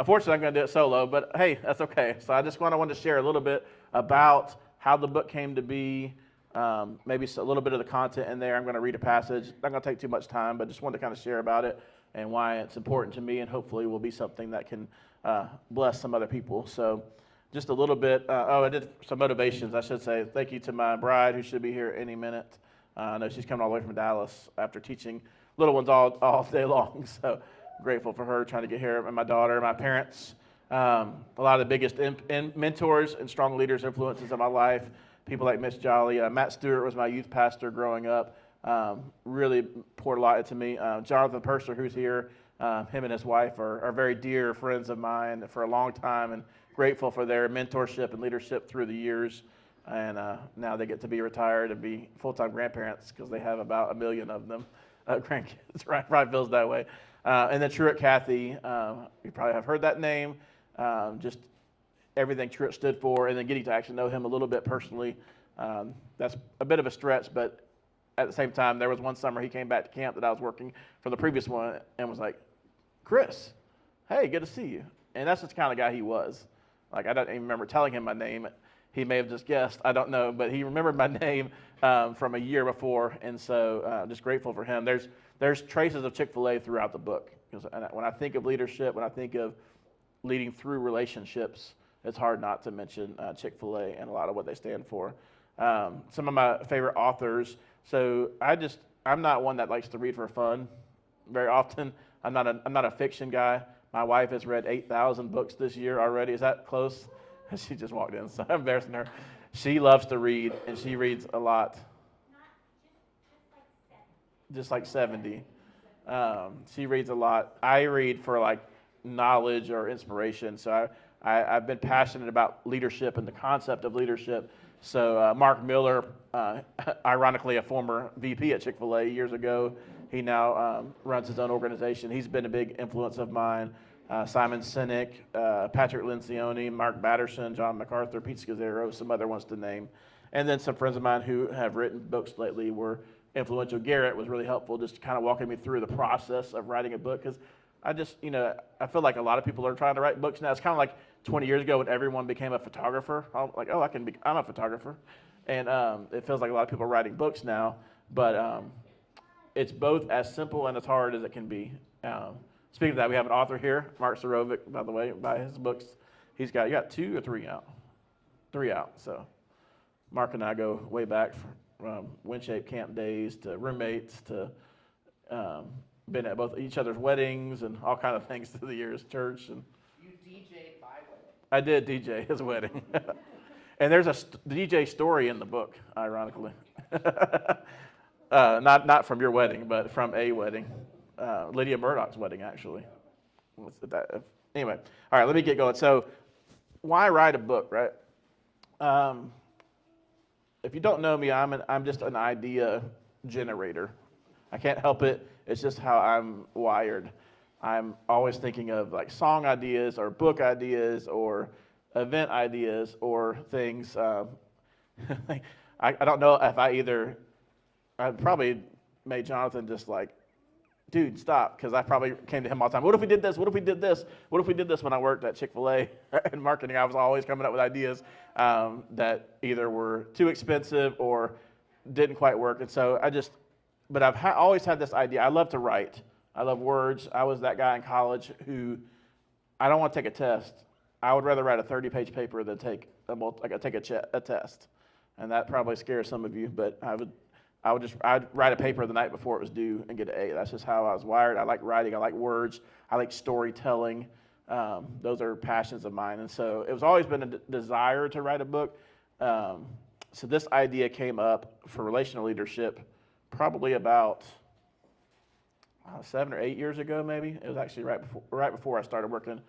Unfortunately, I'm going to do it solo, but hey, that's okay. So I just wanted to share a little bit about how the book came to be, maybe a little bit of the content in there. I'm going to read a passage. Not going to take too much time, but just wanted to kind of share about it and why it's important to me, and hopefully will be something that can bless some other people. So just a little bit. I did some motivations, I should say. Thank you to my bride, who should be here any minute. I know she's coming all the way from Dallas after teaching little ones all day long. So grateful for her trying to get here, and my daughter, my parents. A lot of the biggest mentors and strong leaders, influences in my life. People like Miss Jolly. Matt Stewart was my youth pastor growing up. Really poured a lot into me. Jonathan Purser, who's here, him and his wife are very dear friends of mine for a long time, and grateful for their mentorship and leadership through the years. And now they get to be retired and be full-time grandparents because they have about 1 million of them, grandkids. Right, probably feels that way. And then Truett Cathy, you probably have heard that name. Just everything Truett stood for, and then getting to actually know him a little bit personally. That's a bit of a stretch, but at the same time, there was one summer he came back to camp that I was working for the previous one and was like, Chris, hey, good to see you. And that's just the kind of guy he was. Like, I don't even remember telling him my name. He may have just guessed, I don't know, but he remembered my name from a year before, and so just grateful for him. There's traces of Chick-fil-A throughout the book. When I think of leadership, when I think of leading through relationships, it's hard not to mention Chick-fil-A and a lot of what they stand for. Some of my favorite authors. So I'm not one that likes to read for fun very often. I'm not a fiction guy. My wife has read 8,000 books this year already. Is that close? She just walked in, so I'm embarrassing her. She loves to read, and she reads a lot. Just like 70. She reads a lot. I read for like knowledge or inspiration. So I've been passionate about leadership and the concept of leadership. So Mark Miller, ironically a former VP at Chick-fil-A years ago, he now runs his own organization. He's been a big influence of mine. Simon Sinek, Patrick Lencioni, Mark Batterson, John MacArthur, Pete Scazzaro, some other ones to name. And then some friends of mine who have written books lately were influential. Garrett was really helpful, just kind of walking me through the process of writing a book, because I feel like a lot of people are trying to write books now. It's kind of like 20 years ago when everyone became a photographer. I'm like, oh, I'm a photographer. And it feels like a lot of people are writing books now, but it's both as simple and as hard as it can be. Speaking of that, we have an author here, Mark Sorovic, by the way, by his books. You got 2 or 3 out? 3 out. So Mark and I go way back from Windshape camp days to roommates to been at both each other's weddings and all kind of things through the years, church. And you DJ'd my wedding. I did DJ his wedding. And there's a DJ story in the book, ironically. Not from your wedding, but from a wedding. Lydia Murdoch's wedding, actually. Anyway, all right, let me get going. So, why write a book, right? If you don't know me, I'm just an idea generator. I can't help it. It's just how I'm wired. I'm always thinking of like song ideas or book ideas or event ideas or things. I don't know if I probably made Jonathan just like, dude, stop, because I probably came to him all the time. What if we did this? What if we did this? What if we did this when I worked at Chick-fil-A in marketing? I was always coming up with ideas that either were too expensive or didn't quite work. And so but I've always had this idea. I love to write. I love words. I was that guy in college who, I don't want to take a test. I would rather write a 30-page paper than take a test. And that probably scares some of you, but I'd write a paper the night before it was due and get an A. That's just how I was wired. I like writing. I like words. I like storytelling. Those are passions of mine. And so it was always been a desire to write a book. So this idea came up for relational leadership probably about 7 or 8 years ago, maybe. It was actually right before I started working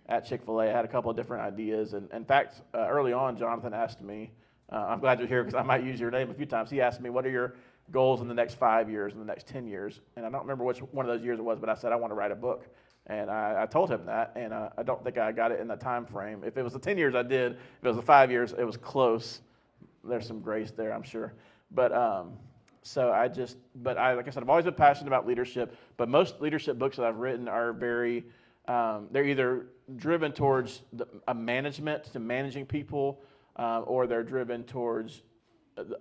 at Chick-fil-A. I had a couple of different ideas. And in fact, early on, Jonathan asked me, I'm glad you're here because I might use your name a few times. He asked me, what are your goals in the next 5 years, in the next 10 years? And I don't remember which one of those years it was, but I said I want to write a book. And I told him that, and I don't think I got it in the time frame. If it was the 10 years, I did. If it was the 5 years, it was close. There's some grace there, I'm sure. But like I said, I've always been passionate about leadership, but most leadership books that I've written are very they're either driven towards a management to managing people, or they're driven towards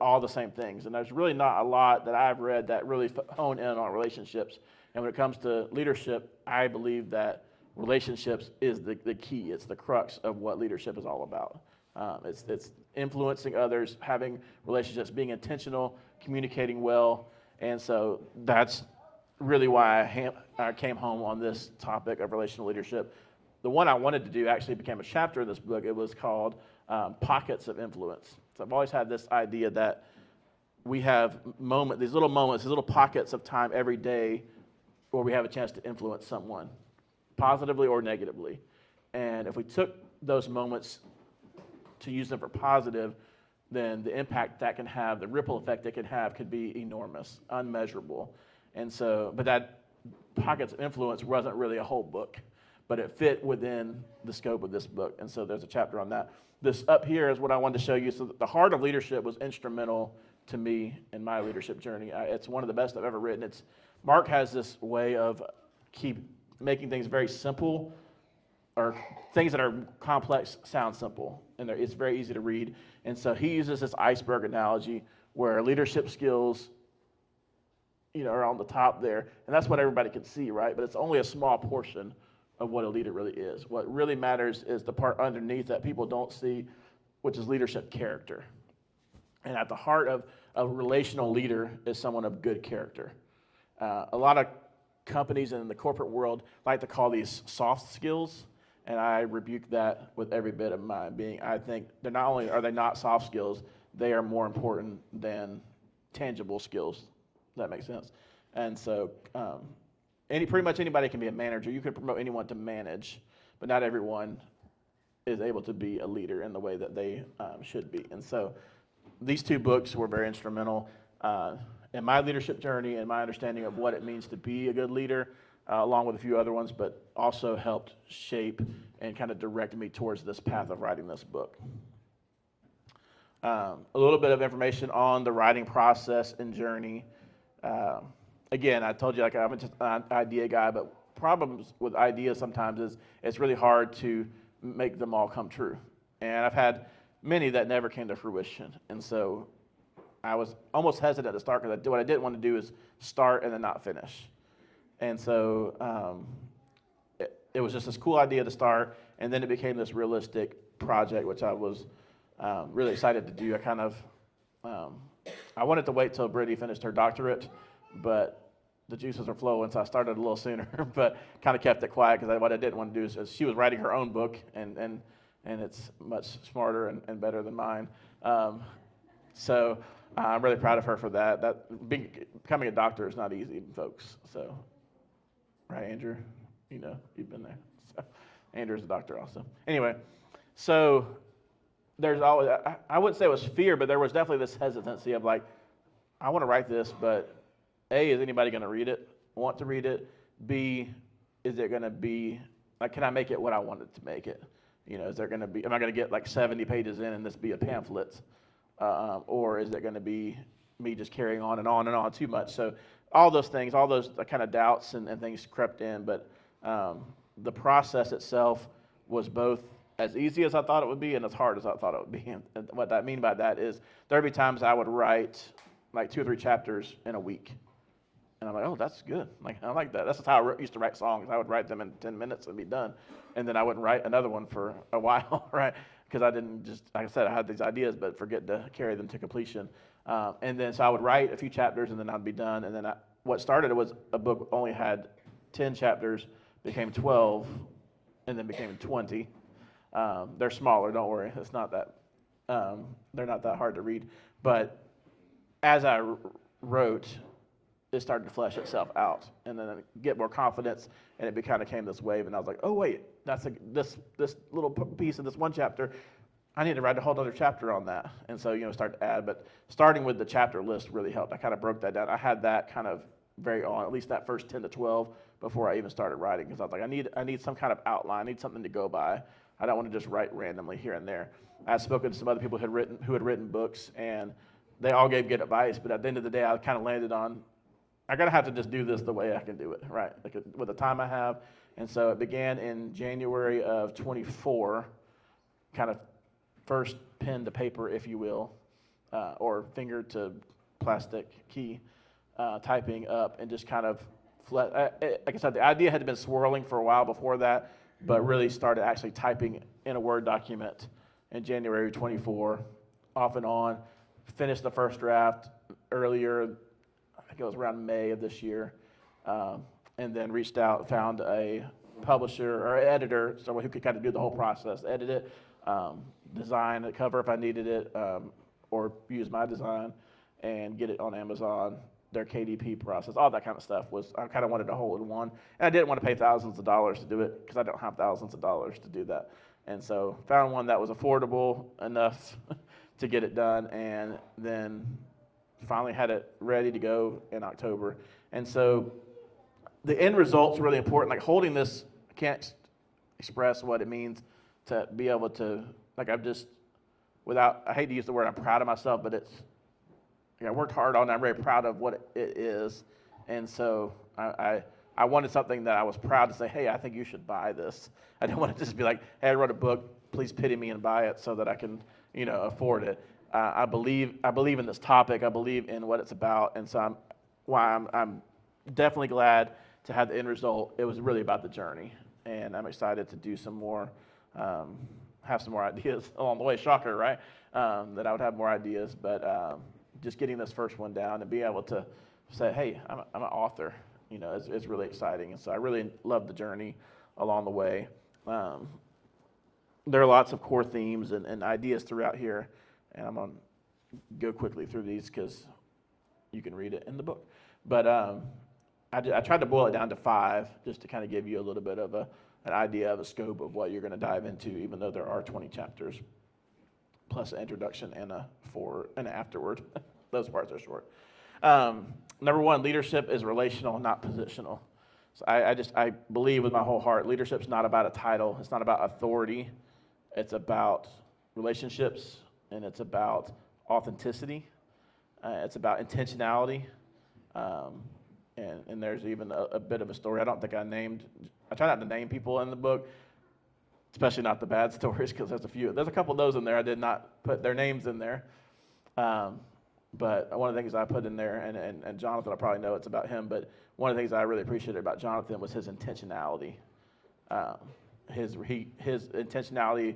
all the same things. And there's really not a lot that I've read that really hone in on relationships. And when it comes to leadership, I believe that relationships is the key. It's the crux of what leadership is all about. It's influencing others, having relationships, being intentional, communicating well. And so that's really why I came home on this topic of relational leadership. The one I wanted to do actually became a chapter in this book. It was called Pockets of Influence. So I've always had this idea that we have these little moments, these little pockets of time every day where we have a chance to influence someone, positively or negatively. And if we took those moments to use them for positive, then the impact that can have, the ripple effect it can have, could be enormous, unmeasurable. And so, but that Pockets of Influence wasn't really a whole book, but it fit within the scope of this book. And so there's a chapter on that. This up here is what I wanted to show you. So the Heart of Leadership was instrumental to me in my leadership journey. It's one of the best I've ever written. Mark has this way of keep making things very simple, or things that are complex sound simple, and it's very easy to read. And so he uses this iceberg analogy where leadership skills, are on the top there, and that's what everybody can see, right? But it's only a small portion of what a leader really is. What really matters is the part underneath that people don't see, which is leadership character. And at the heart of a relational leader is someone of good character. A lot of companies in the corporate world like to call these soft skills, and I rebuke that with every bit of my being. I think they're not only are they not soft skills, they are more important than tangible skills. Does that make sense? And so pretty much anybody can be a manager. You can promote anyone to manage, but not everyone is able to be a leader in the way that they should be. And so these two books were very instrumental in my leadership journey and my understanding of what it means to be a good leader, along with a few other ones, but also helped shape and kind of direct me towards this path of writing this book. A little bit of information on the writing process and journey. Again, I told you I'm just an idea guy, but problems with ideas sometimes is it's really hard to make them all come true. And I've had many that never came to fruition. And so I was almost hesitant to start because what I didn't want to do is start and then not finish. And so it was just this cool idea to start, and then it became this realistic project, which I was really excited to do. I wanted to wait till Brittany finished her doctorate, but the juices were flowing, so I started a little sooner, but kind of kept it quiet because what I didn't want to do is she was writing her own book, and it's much smarter and better than mine. So I'm really proud of her for that. Becoming a doctor is not easy, folks. So, right, Andrew? You've been there. So, Andrew's a doctor also. Anyway, so there's always, I wouldn't say it was fear, but there was definitely this hesitancy of like, I want to write this, but A, is anybody going to read it, want to read it? B, is it going to be, like, can I make it what I wanted to make it? Is there going to be, am I going to get like 70 pages in and this be a pamphlet? Or is it going to be me just carrying on and on and on too much? So all those things, all those kind of doubts and things crept in, but the process itself was both as easy as I thought it would be and as hard as I thought it would be. And what I mean by that is there would be times I would write like 2 or 3 chapters in a week. And I'm like, oh, that's good. Like, I like that. That's how I used to write songs. I would write them in 10 minutes and be done. And then I wouldn't write another one for a while, right? Because I didn't just, like I said, I had these ideas, but forget to carry them to completion. And then so I would write a few chapters and then I'd be done. And then what started was a book only had 10 chapters, became 12, and then became 20. They're smaller, don't worry. It's not that, they're not that hard to read. But as I wrote, it started to flesh itself out, and then get more confidence, and it kind of came this wave, and I was like, oh wait, this little piece of this one chapter, I need to write a whole other chapter on that, and so start to add. But starting with the chapter list really helped. I kind of broke that down. I had that kind of very on, at least that first 10 to 12 before I even started writing, because I was like, I need some kind of outline, I need something to go by. I don't want to just write randomly here and there. I've spoken to some other people who had written books, and they all gave good advice, but at the end of the day, I kind of landed on, I gotta have to just do this the way I can do it, right? Like with the time I have And so it began in January of 24, kind of first pen to paper, if you will, or finger to plastic key, typing up and just kind of, like I said, the idea had been swirling for a while before that, but really started actually typing in a Word document in January 24, off and on. Finished the first draft earlier, I think it was around May of this year, and then reached out, found a publisher or editor, someone who could kind of do the whole process, edit it, design a cover if I needed it, or use my design, and get it on Amazon, their KDP process, all that kind of stuff I kind of wanted to hold in one. And I didn't want to pay thousands of dollars to do it because I don't have thousands of dollars to do that. And so found one that was affordable enough to get it done, and then finally had it ready to go in October. And so the end result's really important. Like holding this, I can't express what it means to be able to, like I hate to use the word I'm proud of myself, but I worked hard on it. I'm very proud of what it is. And so I wanted something that I was proud to say, hey, I think you should buy this. I didn't want to just be like, hey, I wrote a book, please pity me and buy it so that I can, afford it. I believe in this topic. I believe in what it's about. And so I'm definitely glad to have the end result. It was really about the journey. And I'm excited to do some more, have some more ideas along the way. Shocker, right? That I would have more ideas. But just getting this first one down and being able to say, hey, I'm an author, is really exciting. And so I really love the journey along the way. There are lots of core themes and ideas throughout here, and I'm going to go quickly through these because you can read it in the book. But I tried to boil it down to 5 just to kind of give you a little bit of an idea of a scope of what you're going to dive into, even though there are 20 chapters, plus an introduction and an afterword. Those parts are short. Number 1, leadership is relational, not positional. So I believe with my whole heart, leadership's not about a title. It's not about authority. It's about relationships, and it's about authenticity. It's about intentionality. And there's even a bit of a story. I try not to name people in the book, especially not the bad stories, because there's a couple of those in there. I did not put their names in there. But one of the things I put in there, and Jonathan, I probably know it's about him, but one of the things I really appreciated about Jonathan was his intentionality. His intentionality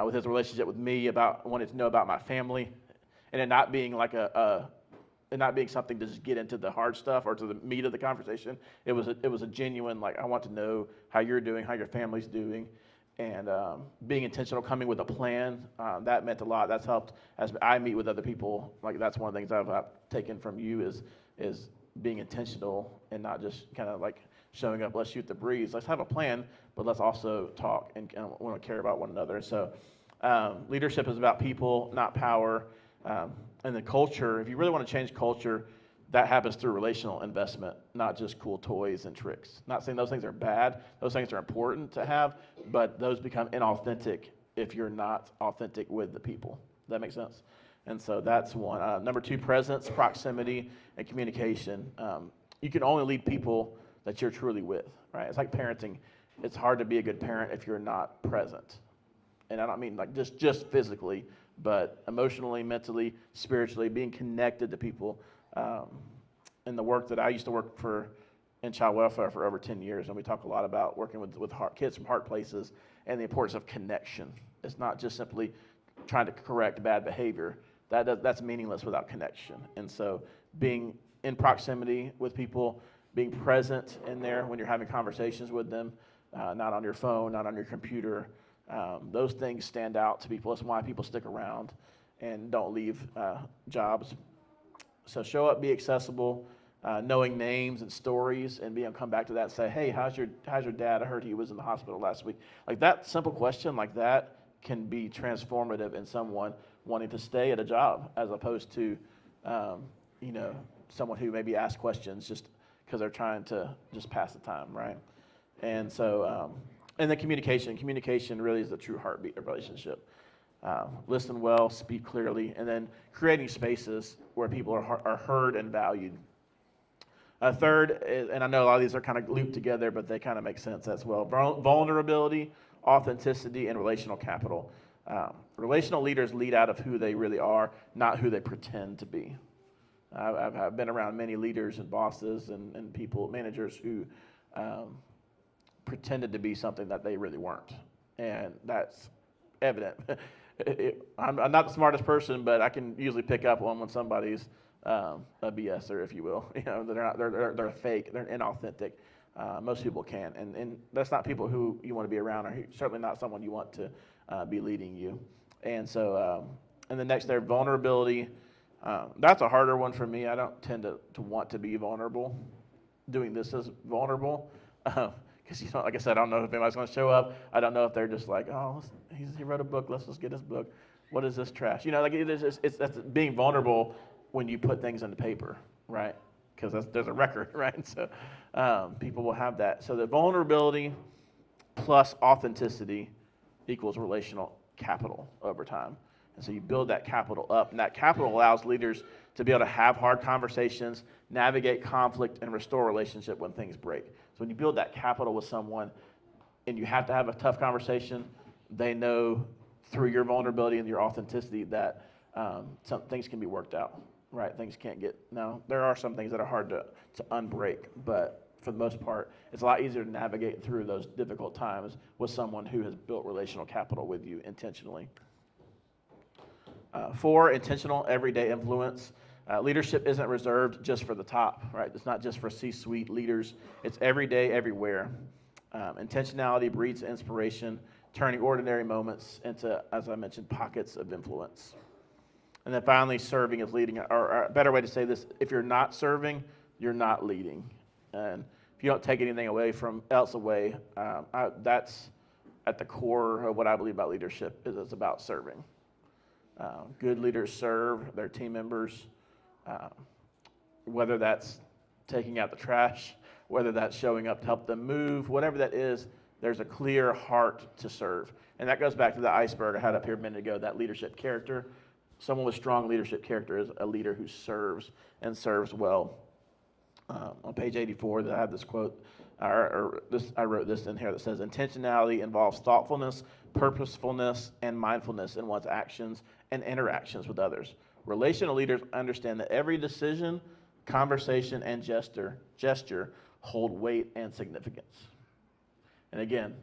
with his relationship with me, about wanting to know about my family, and it not being like it not being something to just get into the hard stuff or to the meat of the conversation. It was a genuine, like, I want to know how you're doing, how your family's doing, and being intentional, coming with a plan. That meant a lot. That's helped as I meet with other people. Like, that's one of the things I've taken from you is being intentional and not just kind of like showing up, let's shoot the breeze. Let's have a plan, but let's also talk and want to care about one another. So leadership is about people, not power. And the culture, if you really want to change culture, that happens through relational investment, not just cool toys and tricks. Not saying those things are bad. Those things are important to have, but those become inauthentic if you're not authentic with the people. Does that make sense? And so that's one. Number 2, presence, proximity, and communication. You can only lead people that you're truly with, right? It's like parenting. It's hard to be a good parent if you're not present. And I don't mean like just physically, but emotionally, mentally, spiritually, being connected to people. In the work that I used to work in child welfare for over 10 years, and we talk a lot about working with kids from hard places and the importance of connection. It's not just simply trying to correct bad behavior. That's meaningless without connection. And so being in proximity with people, being present in there when you're having conversations with them, not on your phone, not on your computer, those things stand out to people. That's why people stick around and don't leave jobs. So show up, be accessible, knowing names and stories, and being able to come back to that and say, hey, how's your dad? I heard he was in the hospital last week. Like that simple question like that can be transformative in someone wanting to stay at a job, as opposed to, someone who maybe asks questions just because they're trying to just pass the time, right? And so, and then communication really is the true heartbeat of relationship. Listen well, speak clearly, and then creating spaces where people are heard and valued. A third, and I know a lot of these are kind of looped together, but they kind of make sense as well. Vulnerability, authenticity, and relational capital. Relational leaders lead out of who they really are, not who they pretend to be. I've been around many leaders and bosses and people, managers who pretended to be something that they really weren't. And that's evident. I'm not the smartest person, but I can usually pick up on when somebody's a BSer, if you will. They're fake, they're inauthentic. Most people can, and that's not people who you want to be around, or certainly not someone you want to be leading you. And so, and the next there, vulnerability. That's a harder one for me. I don't tend to want to be vulnerable. Doing this is vulnerable. Because like I said, I don't know if anybody's going to show up. I don't know if they're just like, oh, he wrote a book. Let's just get his book. What is this trash? That's being vulnerable when you put things into paper, right? Because there's a record, right? So people will have that. So the vulnerability plus authenticity equals relational capital over time. And so you build that capital up, and that capital allows leaders to be able to have hard conversations, navigate conflict, and restore relationship when things break. So when you build that capital with someone and you have to have a tough conversation, they know through your vulnerability and your authenticity that some things can be worked out, right? Things can't get, now there are some things that are hard to unbreak, but for the most part, it's a lot easier to navigate through those difficult times with someone who has built relational capital with you intentionally. 4, intentional everyday influence. Leadership isn't reserved just for the top, right? It's not just for C-suite leaders. It's every day, everywhere. Intentionality breeds inspiration, turning ordinary moments into, as I mentioned, pockets of influence. And then finally, serving is leading. Or a better way to say this, if you're not serving, you're not leading. And if you don't take anything else away, that's at the core of what I believe about leadership, is it's about serving. Good leaders serve their team members, whether that's taking out the trash, whether that's showing up to help them move, whatever that is, there's a clear heart to serve. And that goes back to the iceberg I had up here a minute ago, that leadership character. Someone with strong leadership character is a leader who serves and serves well. On page 84, I have this quote, I wrote this in here that says, intentionality involves thoughtfulness, purposefulness, and mindfulness in one's actions and interactions with others. Relational leaders understand that every decision, conversation, and gesture hold weight and significance. And again,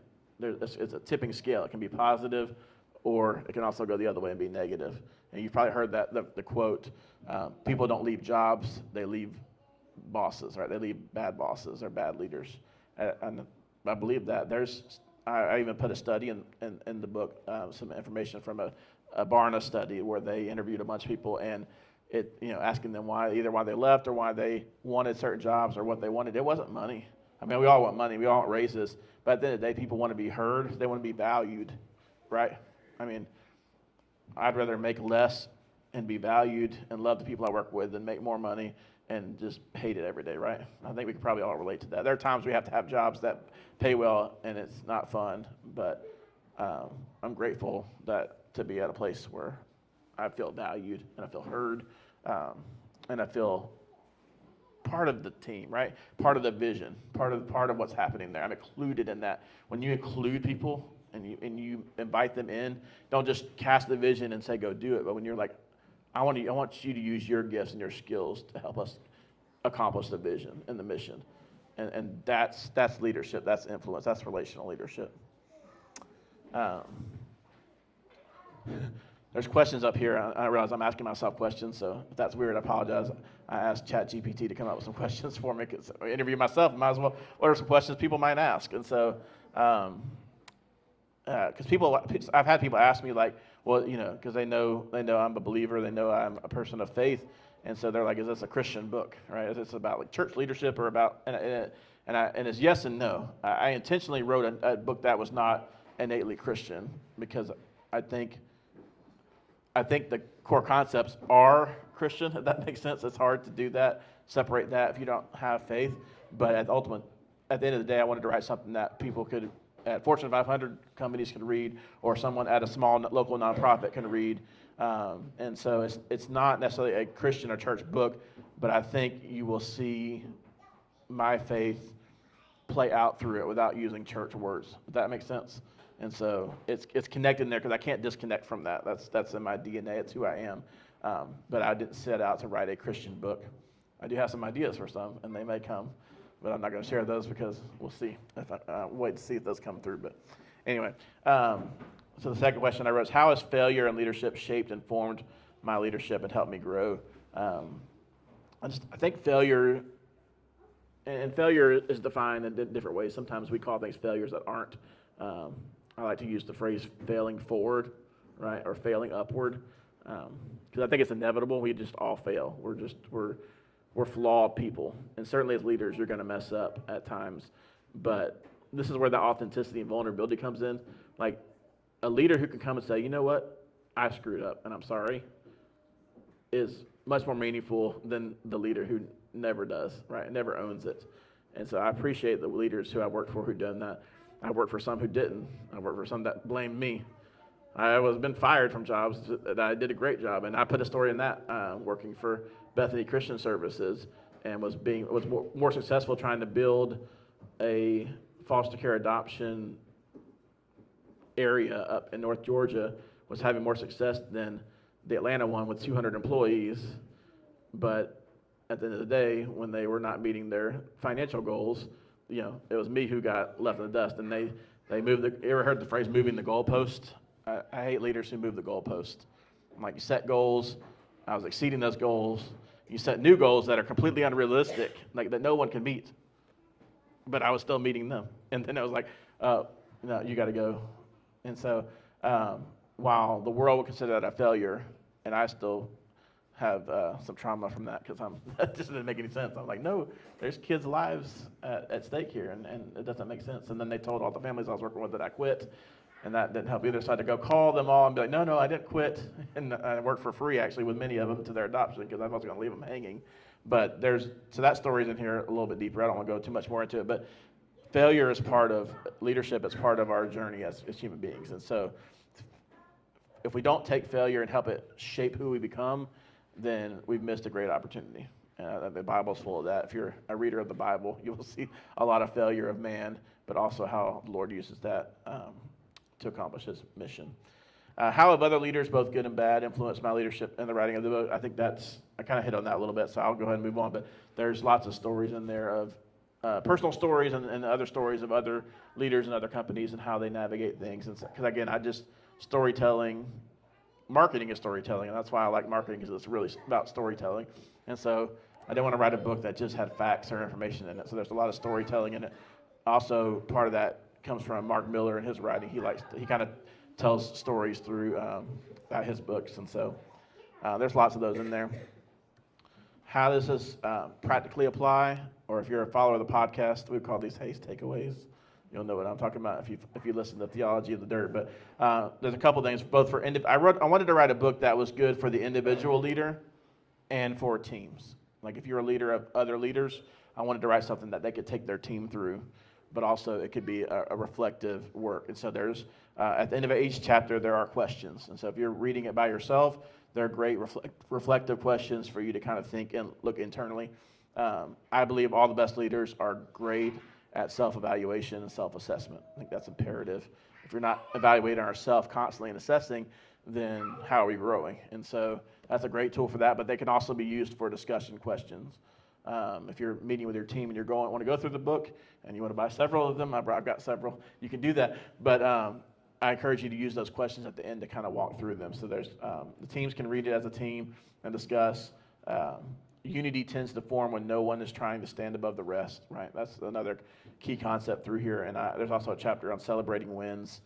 it's a tipping scale. It can be positive, or it can also go the other way and be negative. And you've probably heard that the quote, people don't leave jobs, they leave bosses, right? They leave bad bosses or bad leaders. And I believe that. I even put a study in the book, some information from a Barna study where they interviewed a bunch of people, and asking them either why they left or why they wanted certain jobs or what they wanted. It wasn't money. I mean, we all want money, we all want raises, but at the end of the day, people want to be heard, they want to be valued, right? I mean, I'd rather make less and be valued and love the people I work with than make more money and just hate it every day, right? I think we can probably all relate to that. There are times we have to have jobs that pay well and it's not fun, but I'm grateful to be at a place where I feel valued and I feel heard, and I feel part of the team, right? Part of the vision, part of what's happening there. I'm included in that. When you include people and you invite them in, don't just cast the vision and say go do it. But when you're like, I want you to use your gifts and your skills to help us accomplish the vision and the mission, and that's leadership. That's influence. That's relational leadership. There's questions up here. I realize I'm asking myself questions, so if that's weird, I apologize. I asked ChatGPT to come up with some questions for me because I interview myself. Might as well order some questions people might ask. And so, because I've had people ask me like, well, because they know I'm a believer, they know I'm a person of faith, and so they're like, is this a Christian book, right? Is this about like church leadership or about? And it's yes and no. I intentionally wrote a book that was not innately Christian because I think the core concepts are Christian, if that makes sense. It's hard to do that, separate that if you don't have faith. But at the end of the day, I wanted to write something that people could, at Fortune 500 companies could read, or someone at a small local nonprofit can read. And so it's not necessarily a Christian or church book, but I think you will see my faith play out through it without using church words. Does that make sense? And so it's connected in there because I can't disconnect from that. That's in my DNA. It's who I am. But I didn't set out to write a Christian book. I do have some ideas for some, and they may come, but I'm not going to share those because we'll see. If I wait to see if those come through. But anyway, so the second question I wrote is, how has failure in leadership shaped and formed my leadership and helped me grow? I think failure, and failure is defined in different ways. Sometimes we call things failures that aren't. I like to use the phrase failing forward, right, or failing upward, because I think it's inevitable. We just all fail. We're flawed people, and certainly as leaders, you're going to mess up at times. But this is where the authenticity and vulnerability comes in. Like a leader who can come and say, you know what, I screwed up, and I'm sorry, is much more meaningful than the leader who never does, right, never owns it. And so I appreciate the leaders who I worked for who done that. I worked for some who didn't. I worked for some that blamed me. I was been fired from jobs that I did a great job, and I put a story in that working for Bethany Christian Services, and was more successful trying to build a foster care adoption area up in North Georgia, was having more success than the Atlanta one with 200 employees. But at the end of the day, when they were not meeting their financial goals, it was me who got left in the dust. And they moved you ever heard the phrase moving the goalpost? I hate leaders who move the goalpost. I'm like, you set goals. I was exceeding those goals. You set new goals that are completely unrealistic, like that no one can meet. But I was still meeting them. And then I was like, no, you got to go. And so while the world would consider that a failure, and I still have some trauma from that because that just didn't make any sense. I'm like, no, there's kids' lives at stake here, and it doesn't make sense. And then they told all the families I was working with that I quit, and that didn't help either. So I had to go call them all and be like, no, I didn't quit. And I worked for free actually with many of them to their adoption because I wasn't going to leave them hanging. But so that story's in here a little bit deeper. I don't want to go too much more into it, but failure is part of leadership. It's part of our journey as human beings. And so if we don't take failure and help it shape who we become, then we've missed a great opportunity. The Bible's full of that. If you're a reader of the Bible, you will see a lot of failure of man, but also how the Lord uses that to accomplish his mission. How have other leaders, both good and bad, influenced my leadership in the writing of the book? I think I kind of hit on that a little bit, so I'll go ahead and move on. But there's lots of stories in there of personal stories and other stories of other leaders and other companies and how they navigate things. Because again, storytelling, marketing is storytelling, and that's why I like marketing, because it's really about storytelling. And so I didn't want to write a book that just had facts or information in it. So there's a lot of storytelling in it. Also, part of that comes from Mark Miller and his writing. He kind of tells stories through his books, and so there's lots of those in there. How does this practically apply? Or if you're a follower of the podcast, we call these Haste Takeaways. You'll know what I'm talking about if you listen to Theology of the Dirt. But there's a couple things, both for I wanted to write a book that was good for the individual leader and for teams. Like if you're a leader of other leaders, I wanted to write something that they could take their team through, but also it could be a reflective work. And so there's at the end of each chapter there are questions. And so if you're reading it by yourself, they're great reflective questions for you to kind of think and look internally. I believe all the best leaders are great at self-evaluation and self-assessment. I think that's imperative. If you're not evaluating ourselves constantly and assessing, then how are we growing? And so that's a great tool for that, but they can also be used for discussion questions. If you're meeting with your team and want to go through the book and you want to buy several of them, I've got several, you can do that. But I encourage you to use those questions at the end to kind of walk through them. So there's the teams can read it as a team and discuss. Unity tends to form when no one is trying to stand above the rest, right? That's another key concept through here. And there's also a chapter on celebrating wins,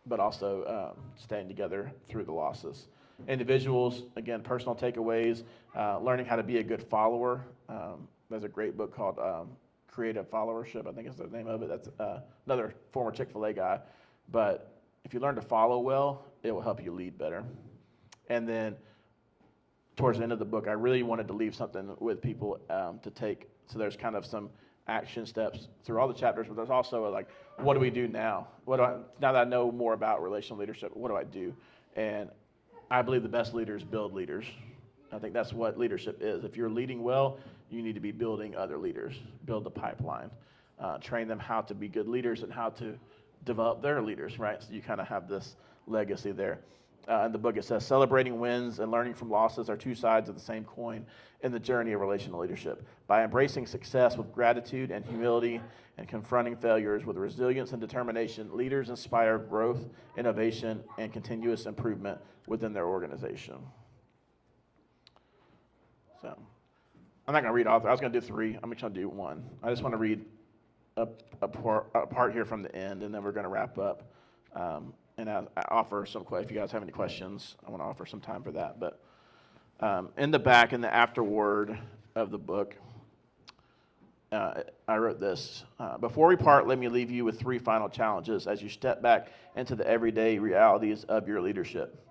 but also staying together through the losses. Individuals, again, personal takeaways, learning how to be a good follower. There's a great book called Creative Followership, I think is the name of it. That's another former Chick-fil-A guy. But if you learn to follow well, it will help you lead better. And then towards the end of the book, I really wanted to leave something with people to take. So there's kind of some action steps through all the chapters, but there's also like, what do we do now? Now that I know more about relational leadership, what do I do? And I believe the best leaders build leaders. I think that's what leadership is. If you're leading well, you need to be building other leaders, build the pipeline, train them how to be good leaders and how to develop their leaders, right? So you kind of have this legacy there. In the book, it says, celebrating wins and learning from losses are two sides of the same coin in the journey of relational leadership. By embracing success with gratitude and humility and confronting failures with resilience and determination, leaders inspire growth, innovation, and continuous improvement within their organization. So I'm not going to read all. I was going to do 3. I'm just going to do 1. I just want to read a part here from the end, and then we're going to wrap up. And I offer some, if you guys have any questions, I want to offer some time for that. But in the back, in the afterword of the book, I wrote this. Before we part, let me leave you with 3 final challenges as you step back into the everyday realities of your leadership.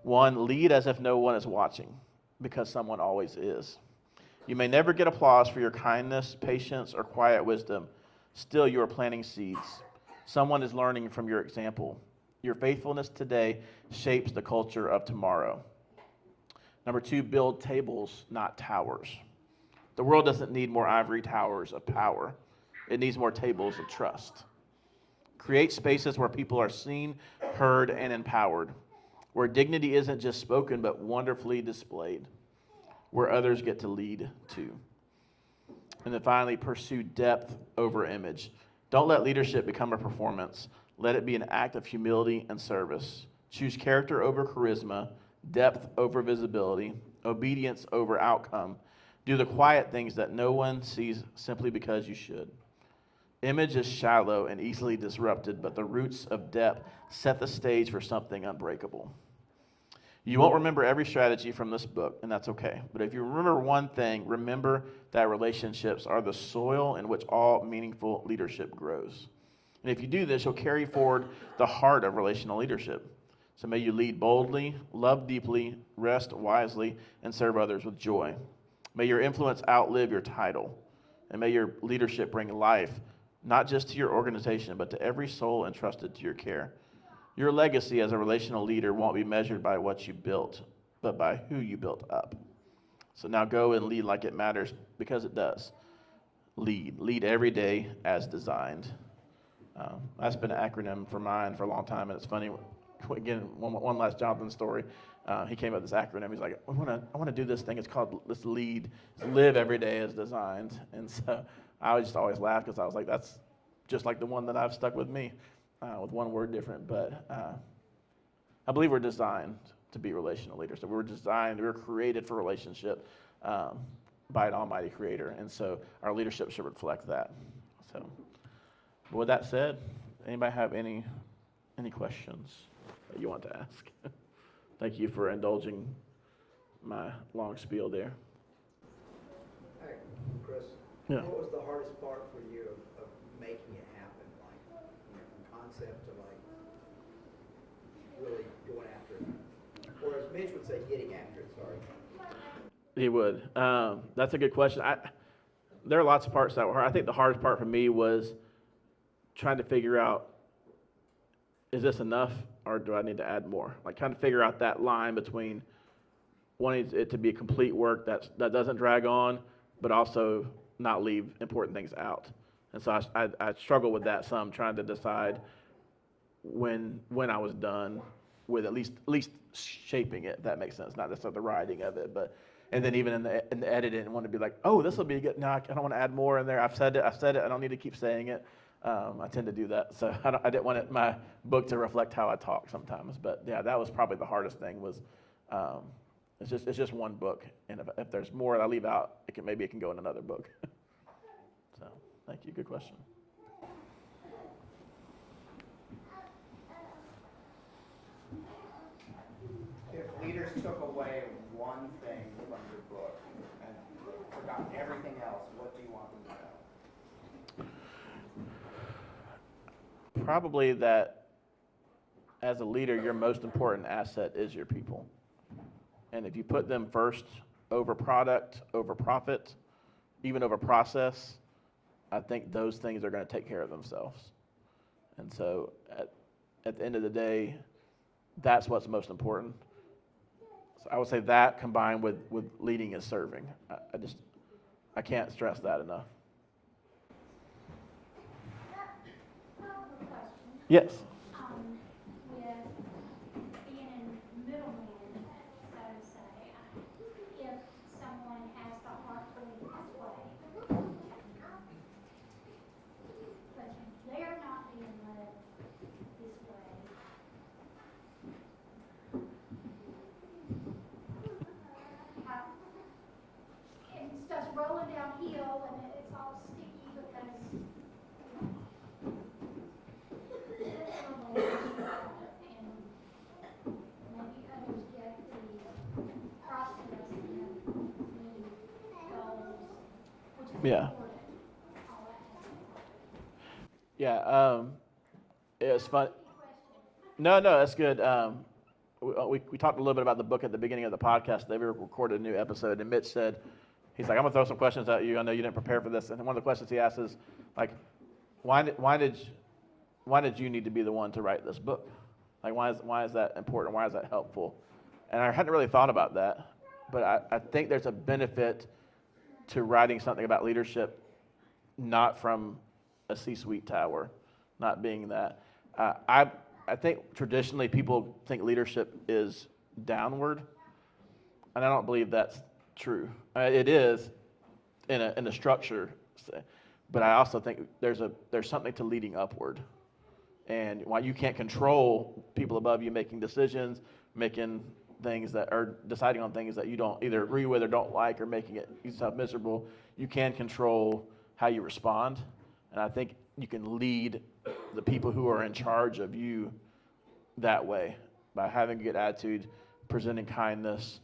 1, lead as if no one is watching, because someone always is. You may never get applause for your kindness, patience, or quiet wisdom. Still, you are planting seeds. Someone is learning from your example. Your faithfulness today shapes the culture of tomorrow. Number 2, build tables, not towers. The world doesn't need more ivory towers of power. It needs more tables of trust. Create spaces where people are seen, heard, and empowered, where dignity isn't just spoken but wonderfully displayed, where others get to lead too. And then finally, pursue depth over image. Don't let leadership become a performance. Let it be an act of humility and service. Choose character over charisma, depth over visibility, obedience over outcome. Do the quiet things that no one sees simply because you should. Image is shallow and easily disrupted, but the roots of depth set the stage for something unbreakable. You won't remember every strategy from this book, and that's okay. But if you remember one thing, remember that relationships are the soil in which all meaningful leadership grows. And if you do this, you'll carry forward the heart of relational leadership. So may you lead boldly, love deeply, rest wisely, and serve others with joy. May your influence outlive your title. And may your leadership bring life, not just to your organization, but to every soul entrusted to your care. Your legacy as a relational leader won't be measured by what you built, but by who you built up. So now go and lead like it matters, because it does. Lead every day as designed. That's been an acronym for mine for a long time, and it's funny. Again, one last Jonathan story. He came up with this acronym. He's like, I want to do this thing. It's called Let's Lead. Live every day as designed. And so I would just always laugh because I was like, that's just like the one that I've stuck with me, with one word different. But I believe we're designed to be relational leaders. So we were created for relationship by an almighty creator. And so our leadership should reflect that. So with that said, anybody have any questions that you want to ask? Thank you for indulging my long spiel there. Hey, Chris. Yeah. What was the hardest part for you of making it happen? Like, from concept to like really going after it? Or as Mitch would say, getting after it, sorry. He would. That's a good question. There are lots of parts that were hard. I think the hardest part for me was trying to figure out, is this enough or do I need to add more? Like trying to figure out that line between wanting it to be a complete work that doesn't drag on, but also not leave important things out. And so I struggled with that some, trying to decide when I was done with at least shaping it, if that makes sense. Not necessarily the writing of it, but and then even in the editing, I want to be like, oh, this will be good. No, I don't want to add more in there. I've said it. I don't need to keep saying it. I tend to do that, so I didn't want my book to reflect how I talk sometimes. But yeah, that was probably the hardest thing. Was it's just one book, and if there's more that I leave out, maybe it can go in another book. So thank you, good question. If leaders took away one thing from your book and forgot everything else, what do you want them to know? Probably that as a leader, your most important asset is your people. And if you put them first over product, over profit, even over process, I think those things are going to take care of themselves. And so at the end of the day, that's what's most important. So I would say that combined with leading is serving. I can't stress that enough. Yes. With being a middleman, so to say, if someone has the heart to lead this way, but they're not being led this way, and stuff's rolling downhill and it's all sticky because maybe others get the process and the goals, which is Yeah. important. All that has to be important. Yeah. It's fun. Question. No, that's good. We talked a little bit about the book at the beginning of the podcast. They recorded a new episode, and Mitch said, he's like, I'm gonna throw some questions at you. I know you didn't prepare for this. And one of the questions he asked is, like, why did you need to be the one to write this book? Like, why is that important? Why is that helpful? And I hadn't really thought about that, but I think there's a benefit to writing something about leadership, not from a C-suite tower, not being that. I think traditionally people think leadership is downward, and I don't believe that's true. It is in a structure, but I also think there's something to leading upward. And while you can't control people above you making decisions, making things that are deciding on things that you don't either agree with or don't like, or making it yourself miserable, you can control how you respond. And I think you can lead the people who are in charge of you that way by having a good attitude, presenting kindness,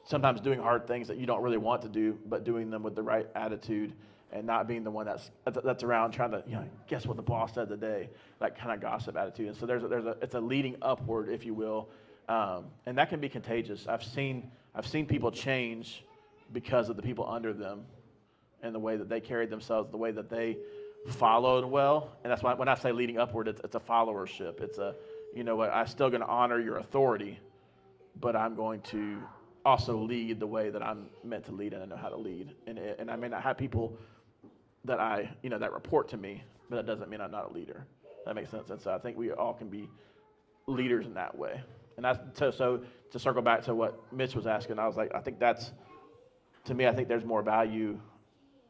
sometimes doing hard things that you don't really want to do, but doing them with the right attitude and not being the one that's around trying to, guess what the boss said today, that kind of gossip attitude. And so it's a leading upward, if you will, and that can be contagious. I've seen people change because of the people under them and the way that they carried themselves, the way that they followed well. And that's why when I say leading upward, it's a followership. It's I'm still going to honor your authority, but I'm going to also lead the way that I'm meant to lead and I know how to lead. And I may not have people that that report to me, but that doesn't mean I'm not a leader. That makes sense. And so I think we all can be leaders in that way. And that's so to circle back to what Mitch was asking, I was like, I think there's more value,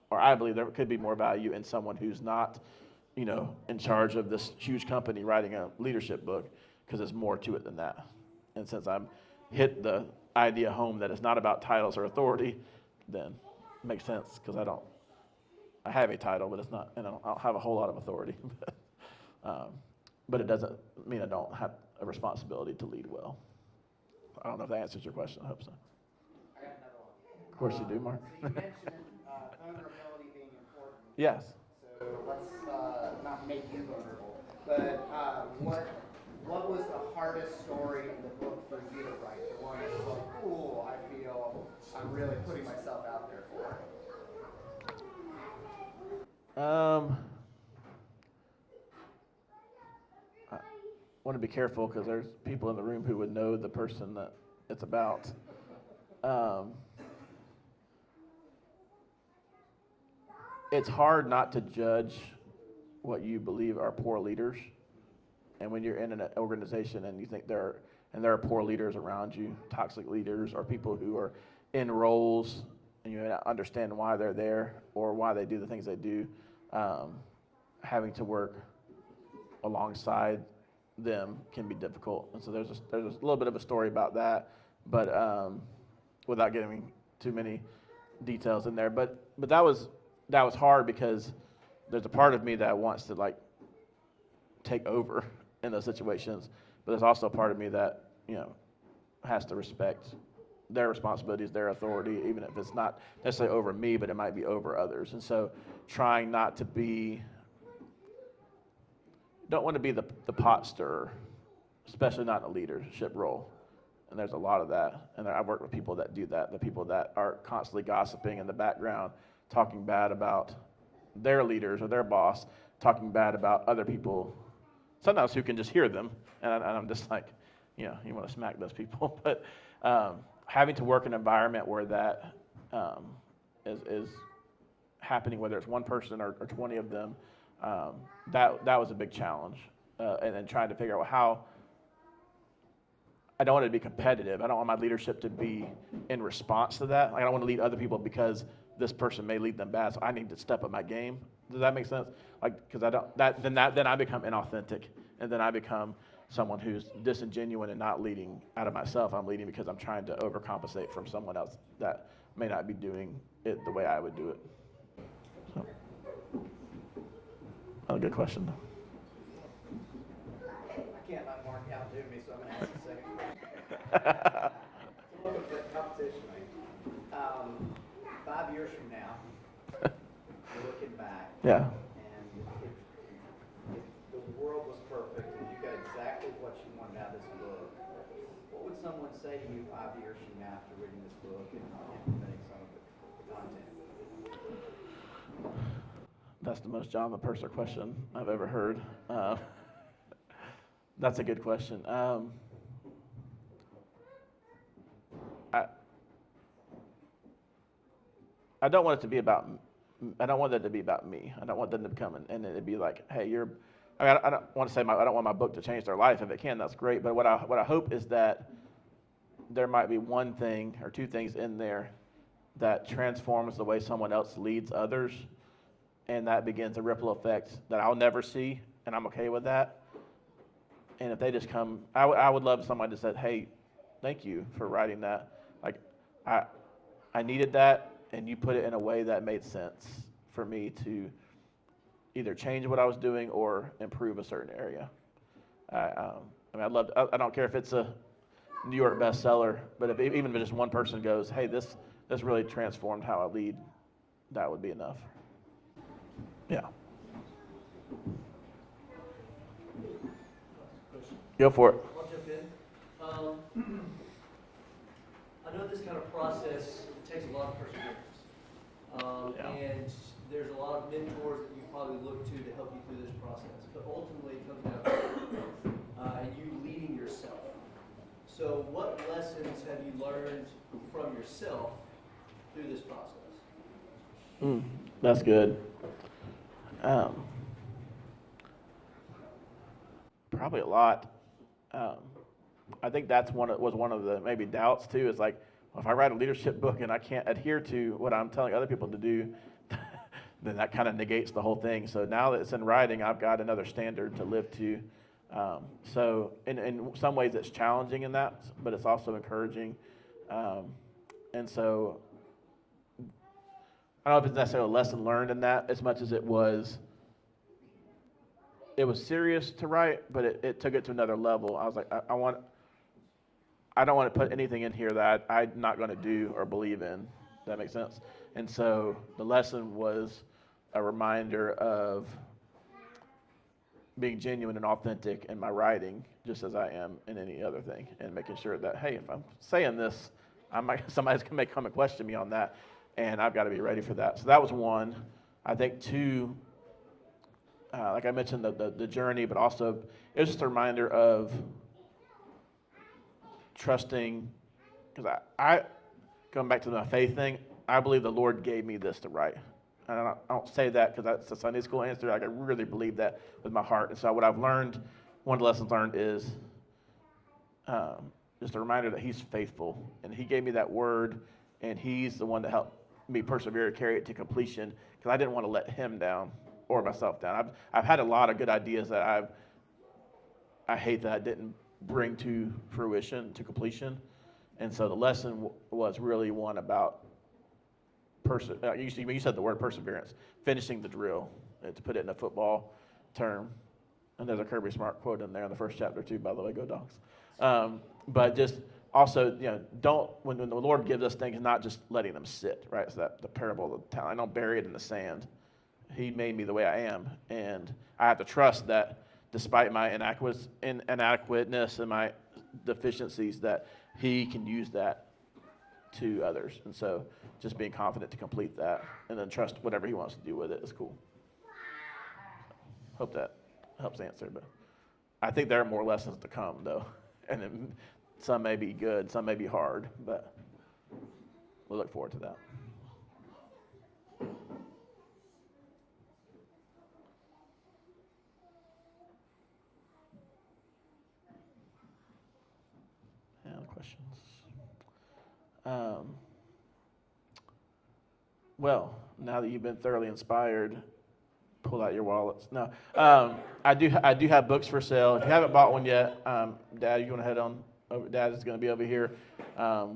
or I believe there could be more value in someone who's not, in charge of this huge company writing a leadership book, because there's more to it than that. And since I'm hit the idea home that it's not about titles or authority, then it makes sense, because I have a title, but it's not, I don't have a whole lot of authority. But it doesn't mean I don't have a responsibility to lead well. I don't know if that answers your question. I hope so. I got another one. Of course you do, Mark. So you mentioned vulnerability being important. Yes. So let's not make you vulnerable. But what was the hardest story in the book for you to write? The one that was like, cool, I feel I'm really putting myself out there for. I want to be careful because there's people in the room who would know the person that it's about. It's hard not to judge what you believe are poor leaders. And when you're in an organization and you think there are poor leaders around you, toxic leaders, or people who are in roles and you may not understand why they're there or why they do the things they do, having to work alongside them can be difficult. And so there's a little bit of a story about that, but without giving too many details in there. But that was hard because there's a part of me that wants to take over in those situations, but there's also a part of me that has to respect their responsibilities, their authority, even if it's not necessarily over me, but it might be over others. And so trying not to don't want to be the pot stirrer, especially not in a leadership role. And there's a lot of that. And I've worked with people that do that, the people that are constantly gossiping in the background, talking bad about their leaders or their boss, talking bad about other people, sometimes who can just hear them. And I'm just like, you want to smack those people. But having to work in an environment where that is happening, whether it's one person or 20 of them, that was a big challenge. And then trying to figure out how, I don't want it to be competitive. I don't want my leadership to be in response to that. Like, I don't want to lead other people because this person may lead them bad, so I need to step up my game. Does that make sense? Like, because I don't, then I become inauthentic, and then I become someone who's disingenuous and not leading out of myself. I'm leading because I'm trying to overcompensate from someone else that may not be doing it the way I would do it. So, a good question. I can't let Mark outdo me, so I'm gonna ask the second question. So look at the competition, right? 5 years from now, you're looking back. Yeah. And if the world was perfect and you got exactly what you wanted out of this book, what would someone say to you 5 years from now after reading this book and implementing some of the content? That's the most John the Purser question I've ever heard. That's a good question. I don't want it to be about. I don't want that to be about me. I don't want them to come and it'd be like, hey, you're. I mean, I don't want to say I don't want my book to change their life. If it can, that's great. But what I hope is that there might be one thing or two things in there that transforms the way someone else leads others, and that begins a ripple effect that I'll never see, and I'm okay with that. And if they just come, I would love somebody to say, hey, thank you for writing that. Like, I needed that, and you put it in a way that made sense for me to either change what I was doing or improve a certain area. I mean, I don't care if it's a New York bestseller, but even if just one person goes, hey, this really transformed how I lead, that would be enough. Yeah. Go for it. I'll jump in. I know this kind of process takes a lot of perseverance. Yeah. And there's a lot of mentors that you probably look to help you through this process. But ultimately, it comes down to you leading yourself. So what lessons have you learned from yourself through this process? That's good. Probably a lot. I think that's was one of the maybe doubts too. Is like, well, if I write a leadership book and I can't adhere to what I'm telling other people to do, then that kind of negates the whole thing. So now that it's in writing, I've got another standard to live to. So in some ways it's challenging in that, but it's also encouraging. And so I don't know if it's necessarily a lesson learned in that as much as it was serious to write, but it took it to another level. I was like, I don't want to put anything in here that I'm not going to do or believe in. Does that make sense? And so the lesson was a reminder of being genuine and authentic in my writing, just as I am in any other thing, and making sure that, hey, if I'm saying this, somebody's going to come and question me on that, and I've got to be ready for that. So that was one. I think two, like I mentioned, the journey, but also it was just a reminder of trusting, because I going back to my faith thing, I believe the Lord gave me this to write. And I don't say that because that's a Sunday school answer. I really believe that with my heart. And so what I've learned, one of the lessons learned is just a reminder that He's faithful. And He gave me that word, and He's the one to help me persevere, carry it to completion, because I didn't want to let Him down or myself down. I've had a lot of good ideas that I hate that I didn't bring to fruition, to completion. And so the lesson was really one about you said the word perseverance, finishing the drill, to put it in a football term. And there's a Kirby Smart quote in there in the first chapter too, by the way, go Dogs. But just also, when the Lord gives us things, not just letting them sit, right? So that the parable of the talent, I don't bury it in the sand. He made me the way I am, and I have to trust that despite my inadequateness and my deficiencies, that He can use that to others. And so just being confident to complete that, and then trust whatever He wants to do with it is cool. Hope that helps answer, but I think there are more lessons to come, though, And then some may be good, some may be hard, but we'll look forward to that. Any other questions? Well, now that you've been thoroughly inspired, pull out your wallets. No, I do have books for sale. If you haven't bought one yet, Dad, you want to head on over? Dad is going to be over here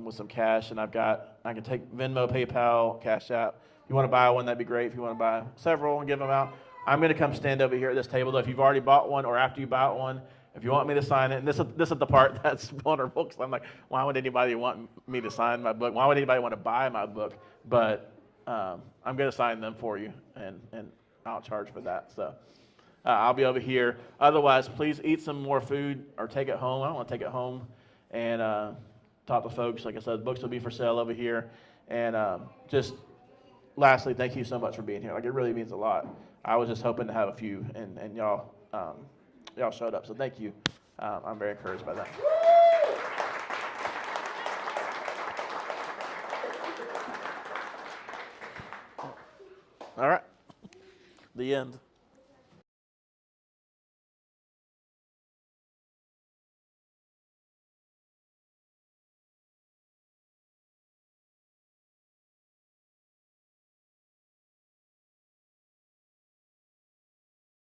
with some cash, and I can take Venmo, PayPal, Cash App. If you want to buy one, that'd be great. If you want to buy several and give them out, I'm going to come stand over here at this table. Though, if you've already bought one or after you bought one, if you want me to sign it, and this is the part that's vulnerable, because I'm like, why would anybody want me to sign my book? Why would anybody want to buy my book? But I'm going to sign them for you, and I'll charge for that. So I'll be over here. Otherwise, please eat some more food or take it home. I don't want to take it home and talk to folks. Like I said, books will be for sale over here. And just lastly, thank you so much for being here. Like, it really means a lot. I was just hoping to have a few, and y'all showed up. So thank you. I'm very encouraged by that. All right. The end.